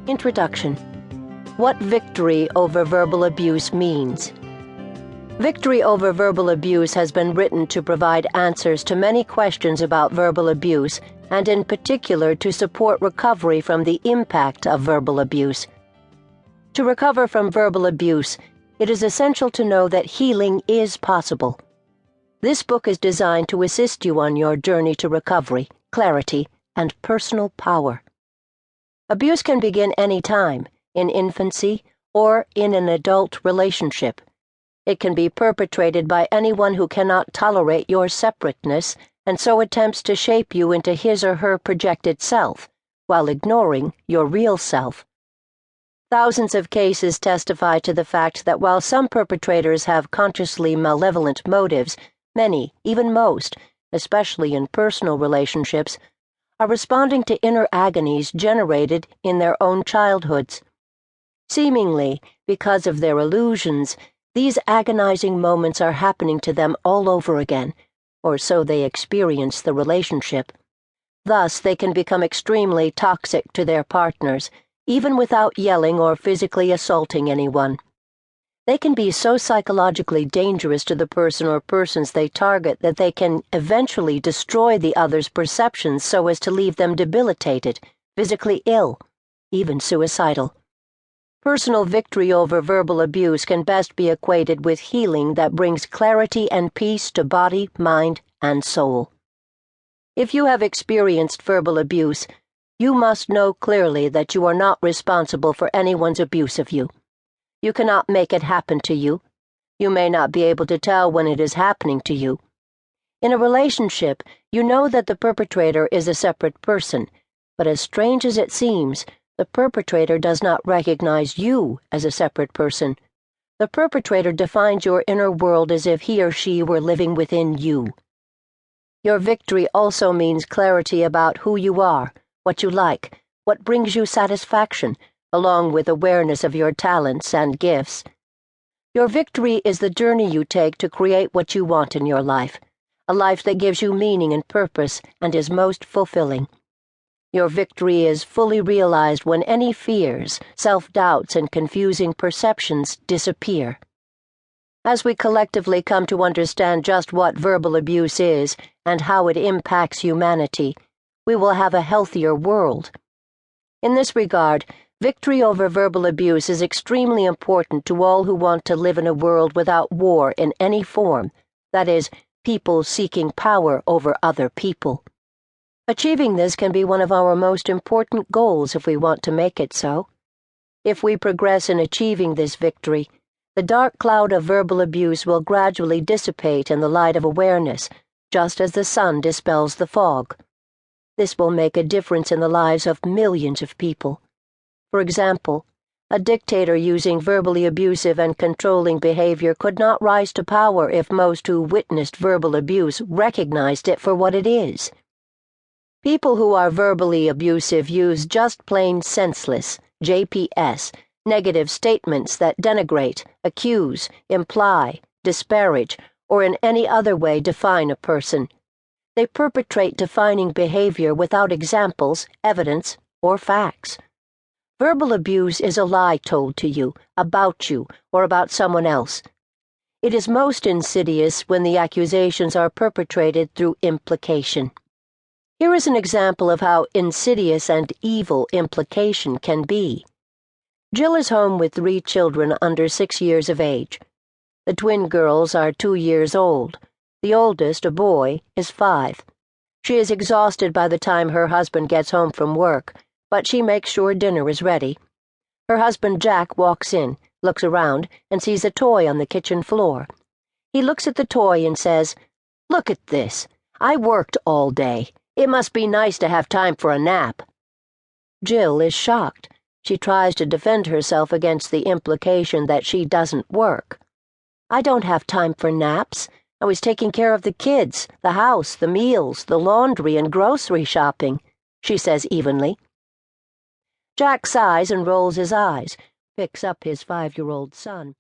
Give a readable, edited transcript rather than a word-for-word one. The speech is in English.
Introduction. What victory over verbal abuse means. Victory over verbal abuse has been written to provide answers to many questions about verbal abuse, and in particular to support recovery from the impact of verbal abuse. To recover from verbal abuse, it is essential to know that healing is possible. This book is designed to assist you on your journey to recovery, clarity, and personal power. Abuse can begin any time, in infancy or in an adult relationship. It can be perpetrated by anyone who cannot tolerate your separateness and so attempts to shape you into his or her projected self, while ignoring your real self. Thousands of cases testify to the fact that while some perpetrators have consciously malevolent motives, many, even most, especially in personal relationships, are responding to inner agonies generated in their own childhoods. Seemingly, because of their illusions, these agonizing moments are happening to them all over again, or so they experience the relationship. Thus, they can become extremely toxic to their partners, even without yelling or physically assaulting anyone. They can be so psychologically dangerous to the person or persons they target that they can eventually destroy the other's perceptions so as to leave them debilitated, physically ill, even suicidal. Personal victory over verbal abuse can best be equated with healing that brings clarity and peace to body, mind, and soul. If you have experienced verbal abuse, you must know clearly that you are not responsible for anyone's abuse of you. You cannot make it happen to you. You may not be able to tell when it is happening to you. In a relationship, you know that the perpetrator is a separate person, but as strange as it seems, the perpetrator does not recognize you as a separate person. The perpetrator defines your inner world as if he or she were living within you. Your victory also means clarity about who you are, what you like, what brings you satisfaction, along with awareness of your talents and gifts. Your victory is the journey you take to create what you want in your life, a life that gives you meaning and purpose and is most fulfilling. Your victory is fully realized when any fears, self-doubts, and confusing perceptions disappear. As we collectively come to understand just what verbal abuse is and how it impacts humanity, we will have a healthier world. In this regard, victory over verbal abuse is extremely important to all who want to live in a world without war in any form, that is, people seeking power over other people. Achieving this can be one of our most important goals if we want to make it so. If we progress in achieving this victory, the dark cloud of verbal abuse will gradually dissipate in the light of awareness, just as the sun dispels the fog. This will make a difference in the lives of millions of people. For example, a dictator using verbally abusive and controlling behavior could not rise to power if most who witnessed verbal abuse recognized it for what it is. People who are verbally abusive use just plain senseless, JPS, negative statements that denigrate, accuse, imply, disparage, or in any other way define a person. They perpetrate defining behavior without examples, evidence, or facts. Verbal abuse is a lie told to you, or about someone else. It is most insidious when the accusations are perpetrated through implication. Here is an example of how insidious and evil implication can be. Jill is home with 3 children under 6 years of age. The twin girls are 2 years old. The oldest, a boy, is 5. She is exhausted by the time her husband gets home from work, but she makes sure dinner is ready. Her husband Jack walks in, looks around, and sees a toy on the kitchen floor. He looks at the toy and says, "Look at this. I worked all day. It must be nice to have time for a nap." Jill is shocked. She tries to defend herself against the implication that she doesn't work. "I don't have time for naps. I was taking care of the kids, the house, the meals, the laundry, and grocery shopping," she says evenly. Jack sighs and rolls his eyes, picks up his 5-year-old son.